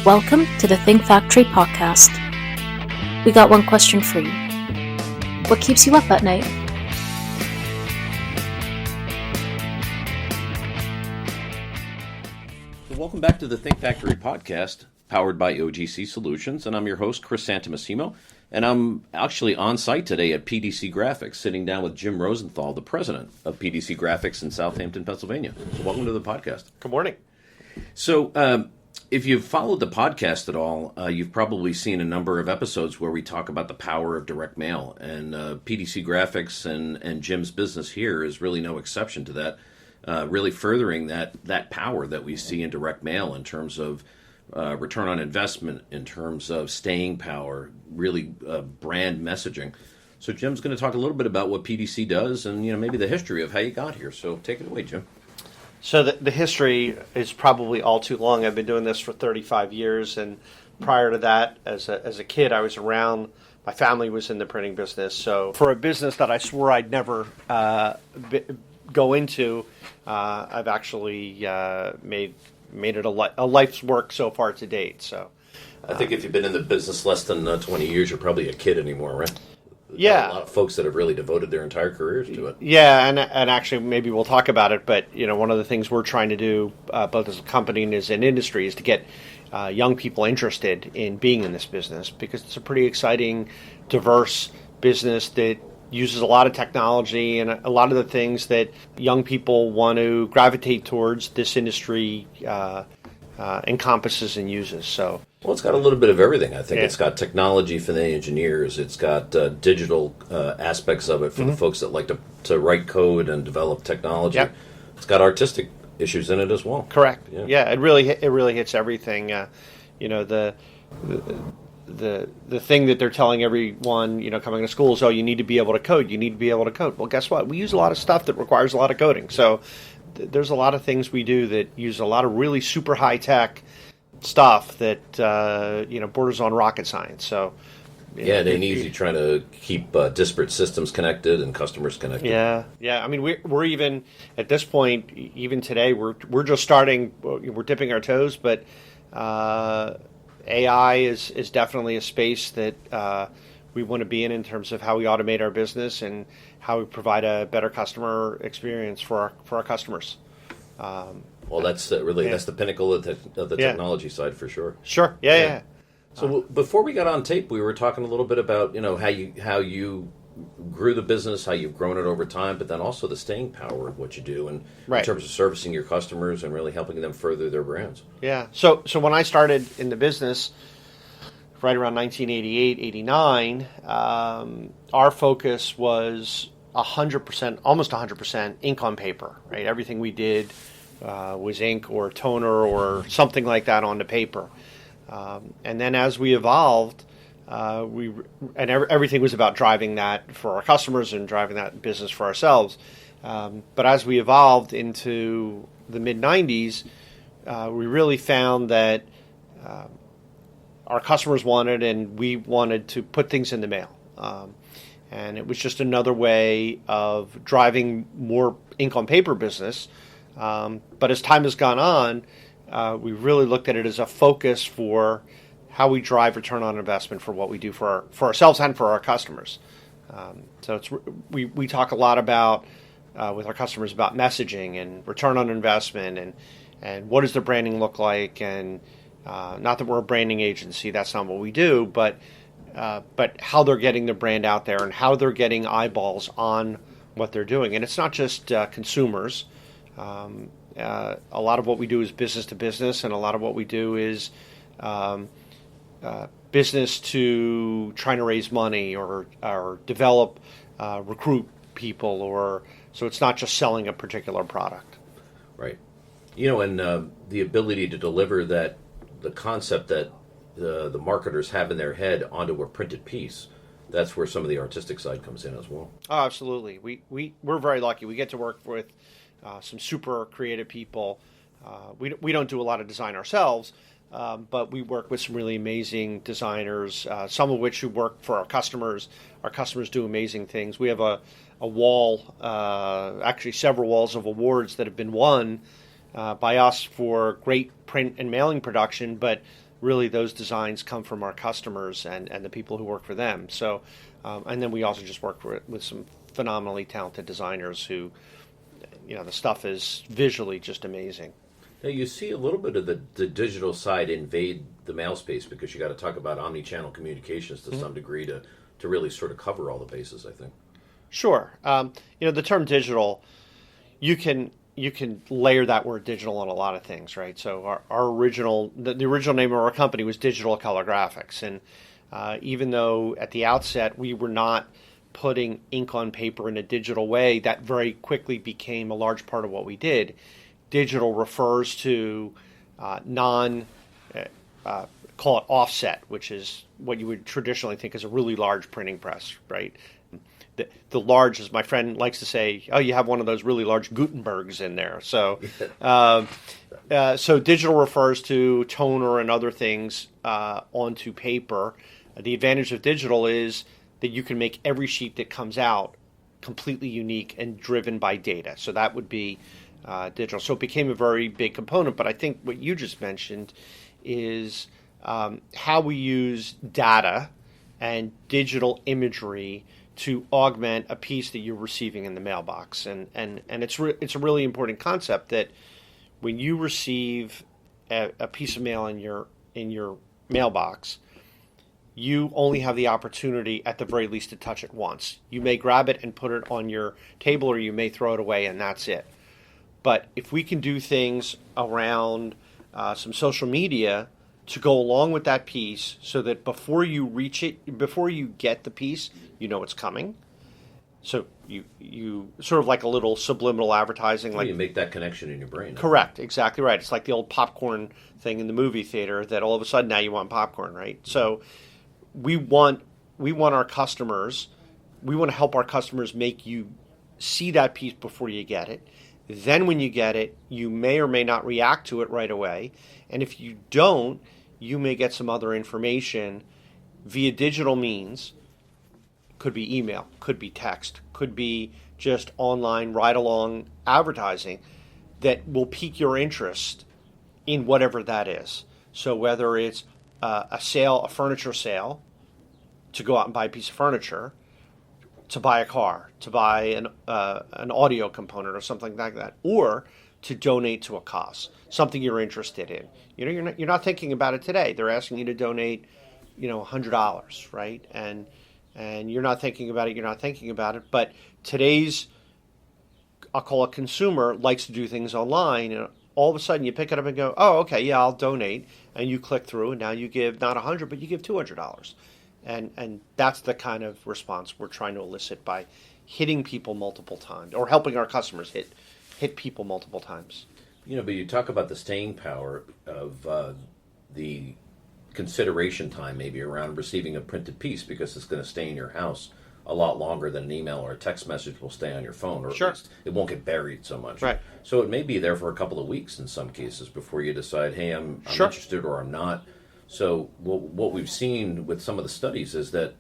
Welcome to the Think Factory podcast. We got one question for you. What keeps you up at night? Welcome back to the Think Factory podcast, powered by OGC Solutions, and I'm your host, Chris Santomassimo, and I'm actually on site today at PDC Graphics, sitting down with Jim Rosenthal, the president of PDC Graphics in Southampton, Pennsylvania. Welcome to the podcast. Good morning. So, if you've followed the podcast at all, you've probably seen a number of episodes where we talk about the power of direct mail, and PDC Graphics and Jim's business here is really no exception to that. Really furthering that power that we see in direct mail in terms of return on investment, in terms of staying power, really brand messaging. So Jim's going to talk a little bit about what PDC does and maybe the history of how you got here. So take it away, Jim. So the history is probably all too long. I've been doing this for 35 years, and prior to that, as a kid, I was around. My family was in the printing business. So for a business that I swore I'd never go into, I've actually made it a life's work so far to date. So I think if you've been in the business less than 20 years, you're probably a kid anymore, right? Yeah, a lot of folks that have really devoted their entire careers to it. Yeah, and actually maybe we'll talk about it. But one of the things we're trying to do, both as a company and as an industry, is to get young people interested in being in this business, because it's a pretty exciting, diverse business that uses a lot of technology, and a lot of the things that young people want to gravitate towards, this industry encompasses and uses. So. Well, it's got a little bit of everything. I think It's got technology for the engineers. It's got digital aspects of it for the folks that like to write code and develop technology. Yep. It's got artistic issues in it as well. Correct. Yeah, it really hits everything. The thing that they're telling everyone, coming to school is, you need to be able to code. You need to be able to code. Well, guess what? We use a lot of stuff that requires a lot of coding. So there's a lot of things we do that use a lot of really super high tech stuff that borders on rocket science. So it ain't easy trying to keep disparate systems connected and customers connected. Yeah. I mean, we're even at this point, even today, we're just starting. We're dipping our toes, but AI is definitely a space that we want to be in terms of how we automate our business and how we provide a better customer experience for our customers. Well, that's that's the pinnacle of the technology side for sure. Sure. Yeah. So before we got on tape, we were talking a little bit about how you grew the business, how you've grown it over time, but then also the staying power of what you do, and in terms of servicing your customers and really helping them further their brands. Yeah. So when I started in the business, right around 1988, 89, our focus was 100%, almost 100% ink on paper. Right. Everything we did was ink or toner or something like that on the paper. And then as we evolved, everything was about driving that for our customers and driving that business for ourselves. But as we evolved into the mid-90s, we really found that our customers wanted, and we wanted to put things in the mail. And it was just another way of driving more ink on paper business. But as time has gone on, we really looked at it as a focus for how we drive return on investment for what we do for ourselves and for our customers. So we talk a lot about with our customers about messaging and return on investment and what does the branding look like, and not that we're a branding agency, that's not what we do, but how they're getting the brand out there and how they're getting eyeballs on what they're doing. And it's not just consumers. A lot of what we do is business to business, and a lot of what we do is business to trying to raise money or develop, recruit people, so it's not just selling a particular product. Right. And the ability to deliver the concept that the marketers have in their head onto a printed piece. That's where some of the artistic side comes in as well. Oh, absolutely. We're very lucky. We get to work with some super creative people. We don't do a lot of design ourselves, but we work with some really amazing designers, some of which who work for our customers. Our customers do amazing things. We have a wall, actually several walls of awards that have been won by us for great print and mailing production, but really those designs come from our customers and the people who work for them. So, and then we also just work with some phenomenally talented designers who, the stuff is visually just amazing. Now you see a little bit of the digital side invade the mail space because you got to talk about omni-channel communications to some degree to really sort of cover all the bases, I think. Sure. The term digital, you can layer that word digital on a lot of things, right? So our original, the original name of our company was Digital Color Graphics. And even though at the outset we were not putting ink on paper in a digital way, that very quickly became a large part of what we did. Digital refers to call it offset, which is what you would traditionally think is a really large printing press, right? The large, as my friend likes to say, oh, you have one of those really large Gutenbergs in there. So, so digital refers to toner and other things onto paper. The advantage of digital is that you can make every sheet that comes out completely unique and driven by data. So that would be digital. So it became a very big component. But I think what you just mentioned is how we use data and digital imagery to augment a piece that you're receiving in the mailbox. And it's a really important concept that when you receive a piece of mail in your mailbox, you only have the opportunity at the very least to touch it once. You may grab it and put it on your table, or you may throw it away, and that's it. But if we can do things around some social media to go along with that piece so that before you reach it, before you get the piece, you know it's coming. So you sort of like a little subliminal advertising. Like you make that connection in your brain. Correct, exactly right. It's like the old popcorn thing in the movie theater that all of a sudden now you want popcorn, right? So we want our customers, we want to help our customers make you see that piece before you get it. Then when you get it, you may or may not react to it right away. And if you don't, you may get some other information via digital means. Could be email, could be text, could be just online ride-along advertising that will pique your interest in whatever that is. So whether it's a sale, a furniture sale, to go out and buy a piece of furniture, to buy a car, to buy an audio component or something like that, or to donate to a cause, something you're interested in. You're not thinking about it today. They're asking you to donate, $100, right? And you're not thinking about it. But today's, I'll call it consumer, likes to do things online, and all of a sudden you pick it up and go, oh, okay, yeah, I'll donate, and you click through, and now you give not $100, but you give $200. And that's the kind of response we're trying to elicit by hitting people multiple times, or helping our customers hit people multiple times. But you talk about the staying power of the consideration time maybe around receiving a printed piece, because it's going to stay in your house a lot longer than an email or a text message will stay on your phone, or sure. At least it won't get buried so much. Right. So it may be there for a couple of weeks in some cases before you decide, hey, I'm sure. interested or I'm not. So what we've seen with some of the studies is that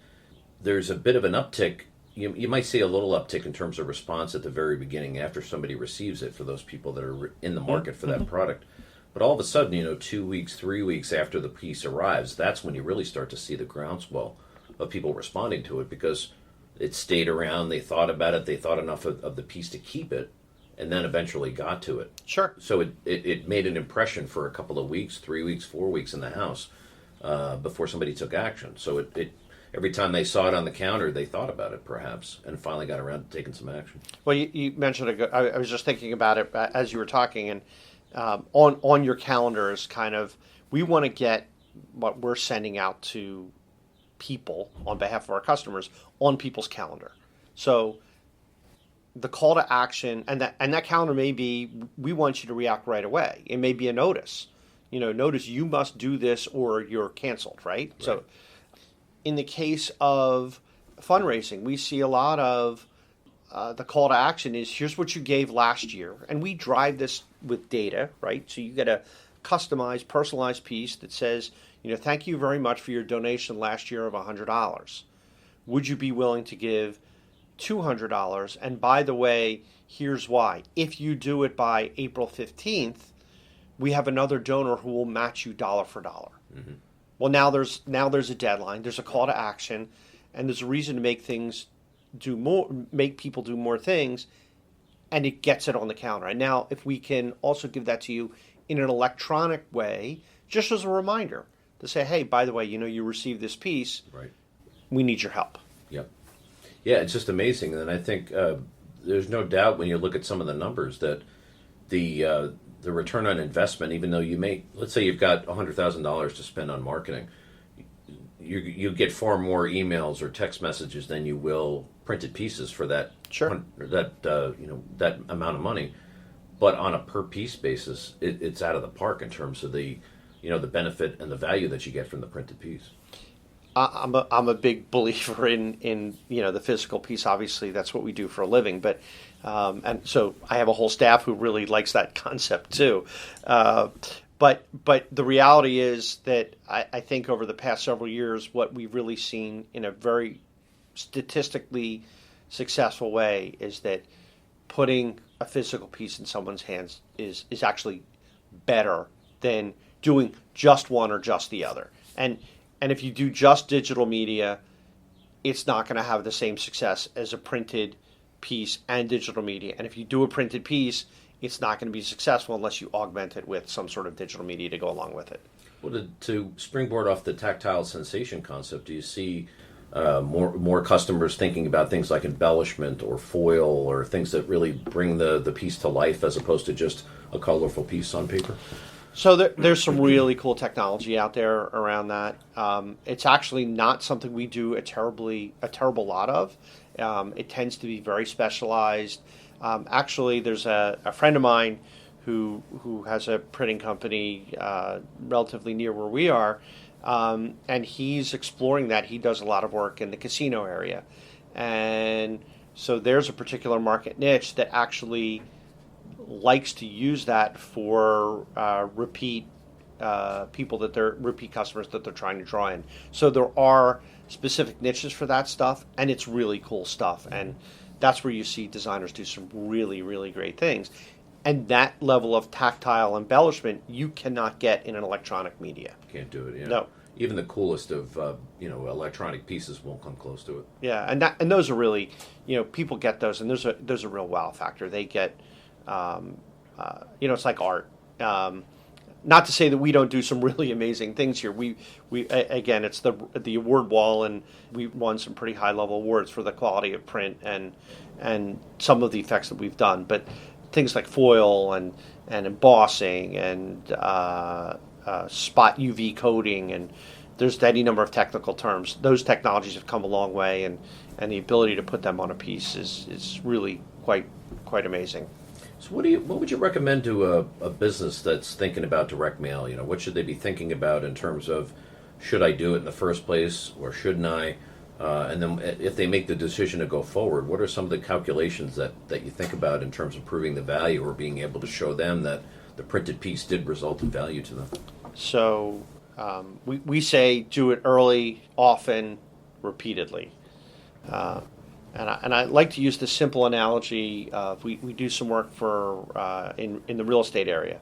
there's a bit of an uptick. You might see a little uptick in terms of response at the very beginning after somebody receives it for those people that are in the market for that product. But all of a sudden, 2 weeks, 3 weeks after the piece arrives, that's when you really start to see the groundswell of people responding to it, because it stayed around, they thought about it, they thought enough of the piece to keep it, and then eventually got to it. Sure. So it made an impression for a couple of weeks, 3 weeks, 4 weeks in the house before somebody took action. So it every time they saw it on the counter, they thought about it perhaps, and finally got around to taking some action. Well, you mentioned, I was just thinking about it as you were talking, and on your calendar is kind of, we want to get what we're sending out to people on behalf of our customers on people's calendar. So the call to action, and that calendar may be, we want you to react right away. It may be a notice. Notice you must do this or you're canceled, right? So in the case of fundraising, we see a lot of the call to action is, here's what you gave last year. And we drive this with data, right? So you get a customized, personalized piece that says, thank you very much for your donation last year of $100. Would you be willing to give $200? And by the way, here's why. If you do it by April 15th, we have another donor who will match you dollar for dollar. Mm-hmm. Well, now there's a deadline, there's a call to action, and there's a reason to make people do more things, and it gets it on the counter. And now, if we can also give that to you in an electronic way, just as a reminder to say, hey, by the way, you received this piece. Right. We need your help. Yep. Yeah, it's just amazing. And I think there's no doubt when you look at some of the numbers that the return on investment, even though let's say you've got $100,000 to spend on marketing, you get far more emails or text messages than you will printed pieces for that. Sure. That amount of money. But on a per piece basis, it's out of the park in terms of the benefit and the value that you get from the printed piece. I'm a big believer in the physical piece. Obviously, that's what we do for a living. But and so I have a whole staff who really likes that concept too. But the reality is that I think over the past several years, what we've really seen in a very statistically successful way is that putting a physical piece in someone's hands is actually better than doing just one or just the other. And if you do just digital media, it's not going to have the same success as a printed piece and digital media. And if you do a printed piece, it's not going to be successful unless you augment it with some sort of digital media to go along with it. Well, to springboard off the tactile sensation concept, do you see more customers thinking about things like embellishment or foil or things that really bring the piece to life as opposed to just a colorful piece on paper? So there's some really cool technology out there around that. It's actually not something we do a terrible lot of. It tends to be very specialized. Actually, there's a friend of mine who has a printing company relatively near where we are, and he's exploring that. He does a lot of work in the casino area, and so there's a particular market niche that actually likes to use that for repeat customers that they're trying to draw in. So there are specific niches for that stuff, and it's really cool stuff. And that's where you see designers do some really, really great things. And that level of tactile embellishment you cannot get in an electronic media. Can't do it. Yeah. No. Even the coolest of electronic pieces won't come close to it. Yeah, and those are really, people get those, and there's a real wow factor. They get. It's like art. Not to say that we don't do some really amazing things here. We again, it's the award wall, and we won some pretty high level awards for the quality of print and some of the effects that we've done. But things like foil and embossing and spot UV coating, and there's any number of technical terms. Those technologies have come a long way, and the ability to put them on a piece is really quite amazing. So what would you recommend to a business that's thinking about direct mail? What should they be thinking about in terms of, should I do it in the first place or shouldn't I? And then if they make the decision to go forward, what are some of the calculations that you think about in terms of proving the value or being able to show them that the printed piece did result in value to them? So we say do it early, often, repeatedly. And I like to use the simple analogy of we do some work for in the real estate area,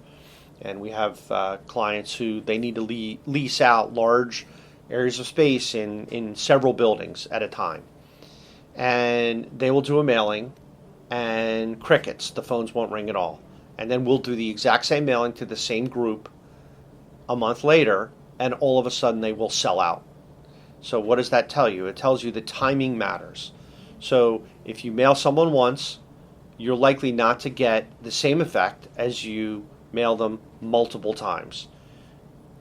and we have clients who they need to lease out large areas of space in several buildings at a time, and they will do a mailing, and crickets, the phones won't ring at all, and then we'll do the exact same mailing to the same group a month later, and all of a sudden they will sell out. So what does that tell you? It tells you that timing matters. So if you mail someone once, you're likely not to get the same effect as you mail them multiple times.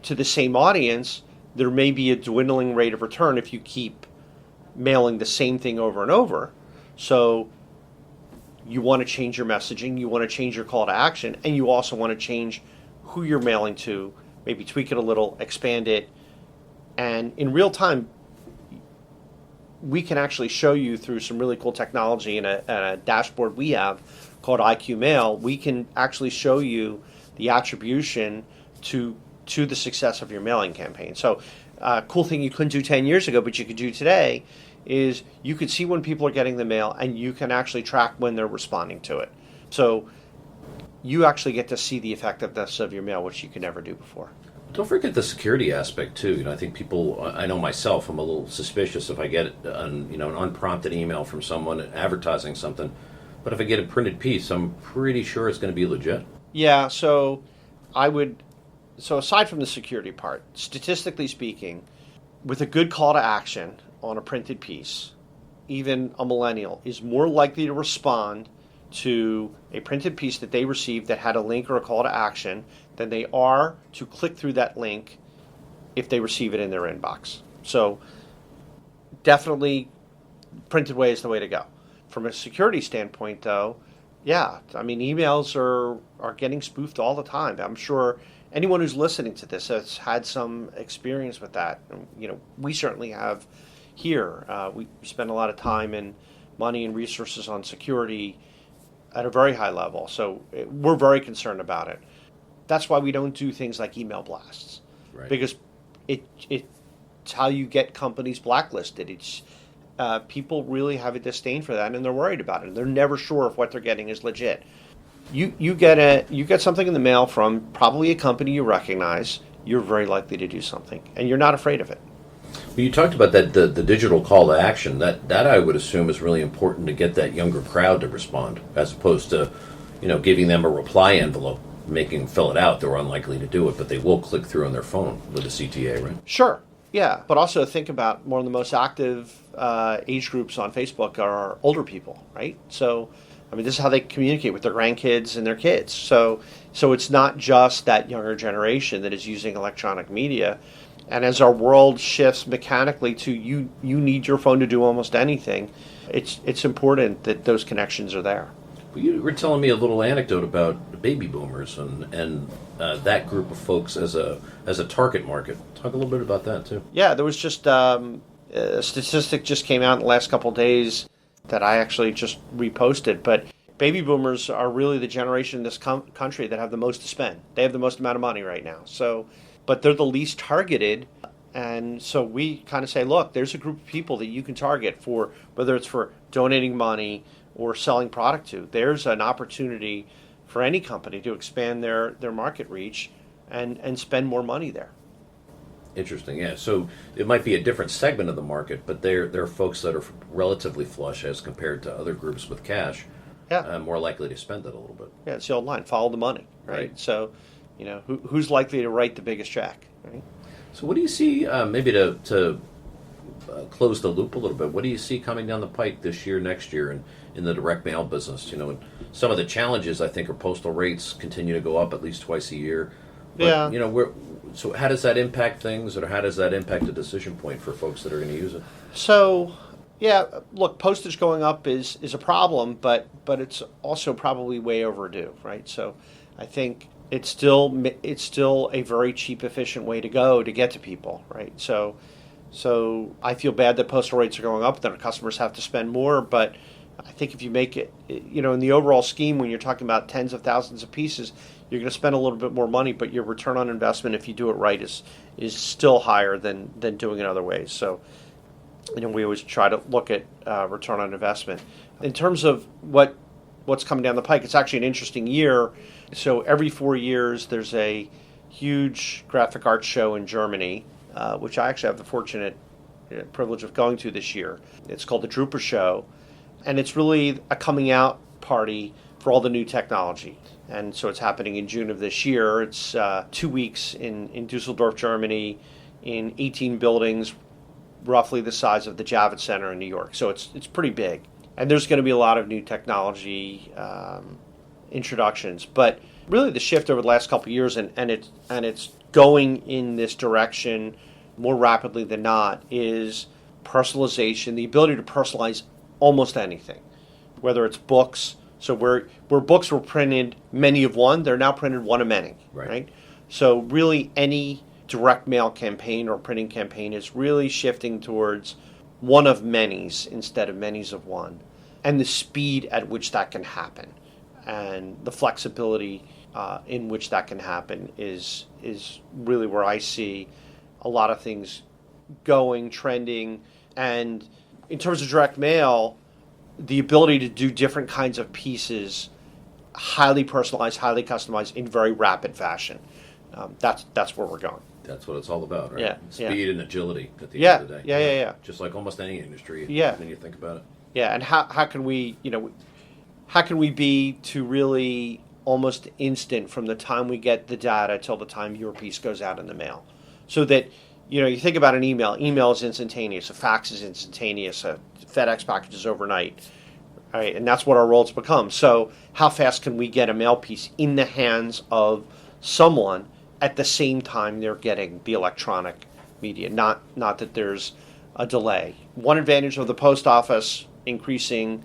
To the same audience, there may be a dwindling rate of return if you keep mailing the same thing over and over. So you want to change your messaging, you want to change your call to action, and you also want to change who you're mailing to, maybe tweak it a little, expand it, and in real time, we can actually show you through some really cool technology and a dashboard we have called IQ Mail. We can actually show you the attribution to the success of your mailing campaign. So cool thing you couldn't do 10 years ago, but you could do today, is you could see when people are getting the mail, and you can actually track when they're responding to it. So you actually get to see the effectiveness of your mail, which you could never do before. Don't forget the security aspect too. I think people. I know myself. I'm a little suspicious if I get an unprompted email from someone advertising something. But if I get a printed piece, I'm pretty sure it's going to be legit. Yeah. So aside from the security part, statistically speaking, with a good call to action on a printed piece, even a millennial is more likely to respond to a printed piece that they received that had a link or a call to action than they are to click through that link if they receive it in their inbox. So definitely printed way is the way to go. From a security standpoint, though, yeah, I mean, emails are getting spoofed all the time. I'm sure anyone who's listening to this has had some experience with that. We certainly have here. We spend a lot of time and money and resources on security at a very high level. So we're very concerned about it. That's why we don't do things like email blasts. Right. Because it's how you get companies blacklisted. People really have a disdain for that, and they're worried about it. They're never sure if what they're getting is legit. You get something in the mail from probably a company you recognize, you're very likely to do something, and you're not afraid of it. Well, you talked about that the digital call to action. That I would assume is really important to get that younger crowd to respond, as opposed to giving them a reply envelope, making them fill it out. They're unlikely to do it, but they will click through on their phone with a CTA, right? Sure. Yeah, but also think about one of the most active age groups on Facebook are older people, right? So, I mean, this is how they communicate with their grandkids and their kids. So it's not just that younger generation that is using electronic media. And as our world shifts mechanically to you need your phone to do almost anything, it's important that those connections are there. Well, you were telling me a little anecdote about the baby boomers and that group of folks as a target market. Talk a little bit about that too. Yeah, there was just a statistic just came out in the last couple of days that I actually just reposted. But baby boomers are really the generation in this country that have the most to spend. They have the most amount of money right now. But they're the least targeted. And so we kind of say, look, there's a group of people that you can target for, whether it's for donating money or selling product to. There's an opportunity for any company to expand their market reach and spend more money there. Interesting, yeah. So it might be a different segment of the market, but they're folks that are relatively flush as compared to other groups with cash. Yeah. More likely to spend it a little bit. Yeah, it's the old line, follow the money, right? So, who's likely to write the biggest check, right? So what do you see, maybe to close the loop a little bit, what do you see coming down the pike this year, next year in the direct mail business? And some of the challenges, I think, are postal rates continue to go up at least twice a year. But, Yeah. So how does that impact things, or how does that impact a decision point for folks that are going to use it? So, yeah, look, postage going up is a problem, but it's also probably way overdue, right? So I think it's still a very cheap, efficient way to go to get to people, right? So I feel bad that postal rates are going up, that our customers have to spend more, but I think if you make it, in the overall scheme, when you're talking about tens of thousands of pieces, you're going to spend a little bit more money, but your return on investment, if you do it right, is still higher than doing it other ways. So, we always try to look at return on investment. In terms of what's coming down the pike, it's actually an interesting year. So every 4 years, there's a huge graphic arts show in Germany, which I actually have the fortunate privilege of going to this year. It's called the Drupa Show, and it's really a coming out party for all the new technology. And so it's happening in June of this year. It's 2 weeks in Dusseldorf, Germany, in 18 buildings, roughly the size of the Javits Center in New York. So it's pretty big. And there's going to be a lot of new technology introductions. But really the shift over the last couple of years, and it's going in this direction more rapidly than not, is personalization, the ability to personalize almost anything, whether it's books. So where books were printed many of one, they're now printed one of many, right? So really any direct mail campaign or printing campaign is really shifting towards one of many's instead of many's of one. And the speed at which that can happen and the flexibility in which that can happen is really where I see a lot of things going, trending. And in terms of direct mail, the ability to do different kinds of pieces highly personalized, highly customized in very rapid fashion. That's where we're going. That's what it's all about, right? Yeah, Speed and agility at the Yeah, end of the day. yeah. Just like almost any industry. Yeah. When you think about it. Yeah, and how can we, how can we be to really almost instant from the time we get the data till the time your piece goes out in the mail, so that you think about an email. Email is instantaneous. A fax is instantaneous. A FedEx package is overnight. All right, and that's what our roles become. So how fast can we get a mail piece in the hands of someone at the same time they're getting the electronic media? Not that there's a delay. One advantage of the post office increasing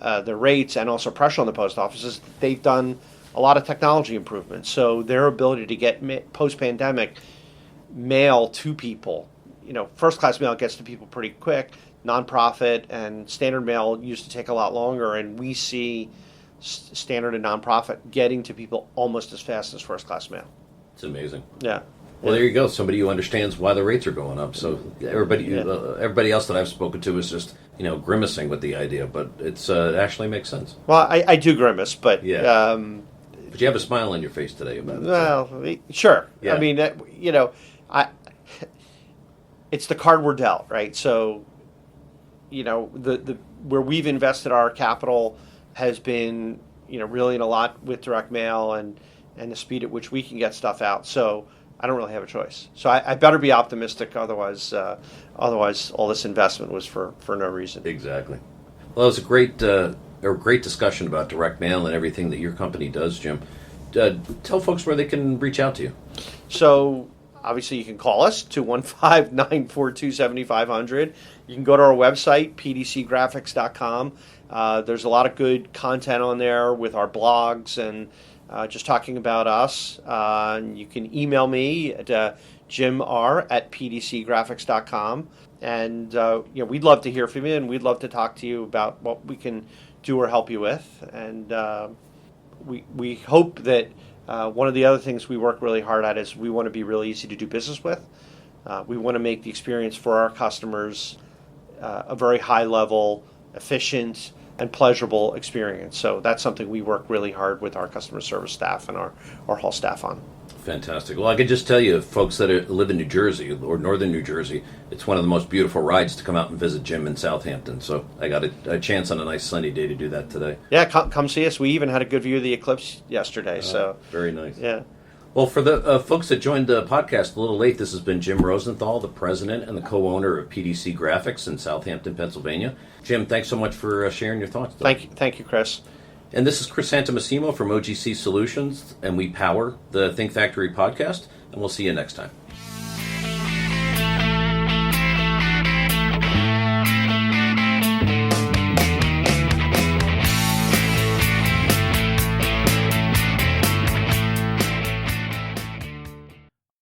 the rates and also pressure on the post office is that they've done a lot of technology improvements. So their ability to get post-pandemic mail to people, first-class mail gets to people pretty quick. Nonprofit and standard mail used to take a lot longer, and we see standard and nonprofit getting to people almost as fast as first-class mail. It's amazing. Yeah. Well, there you go. Somebody who understands why the rates are going up. So everybody else that I've spoken to is just grimacing with the idea, but it actually makes sense. Well, I do grimace, but yeah. But you have a smile on your face today about it. Well, sure. Yeah. I mean, it's the card we're dealt, right? So, the where we've invested our capital has been really in a lot with direct mail and the speed at which we can get stuff out. So I don't really have a choice. So I better be optimistic. Otherwise all this investment was for no reason. Exactly. Well, it was a great discussion about direct mail and everything that your company does, Jim. Tell folks where they can reach out to you. So obviously you can call us, 215-942-7500. You can go to our website, pdcgraphics.com. There's a lot of good content on there with our blogs and just talking about us. You can email me at jimr@pdcgraphics.com. And we'd love to hear from you, and we'd love to talk to you about what we can do or help you with. And we hope that one of the other things we work really hard at is we want to be really easy to do business with. We want to make the experience for our customers a very high level, efficient, and pleasurable experience. So that's something we work really hard with our customer service staff and our whole staff on. Fantastic. Well, I can just tell you, folks that live in New Jersey or northern New Jersey, it's one of the most beautiful rides to come out and visit Jim in Southampton. So I got a chance on a nice sunny day to do that today. Yeah, come see us. We even had a good view of the eclipse yesterday. So very nice. Yeah. Well, for the folks that joined the podcast a little late, this has been Jim Rosenthal, the president and the co-owner of PDC Graphics in Southampton, Pennsylvania. Jim, thanks so much for sharing your thoughts today. Thank you, Chris. And this is Chris Santamassimo from OGC Solutions, and we power the Think Factory podcast, and we'll see you next time.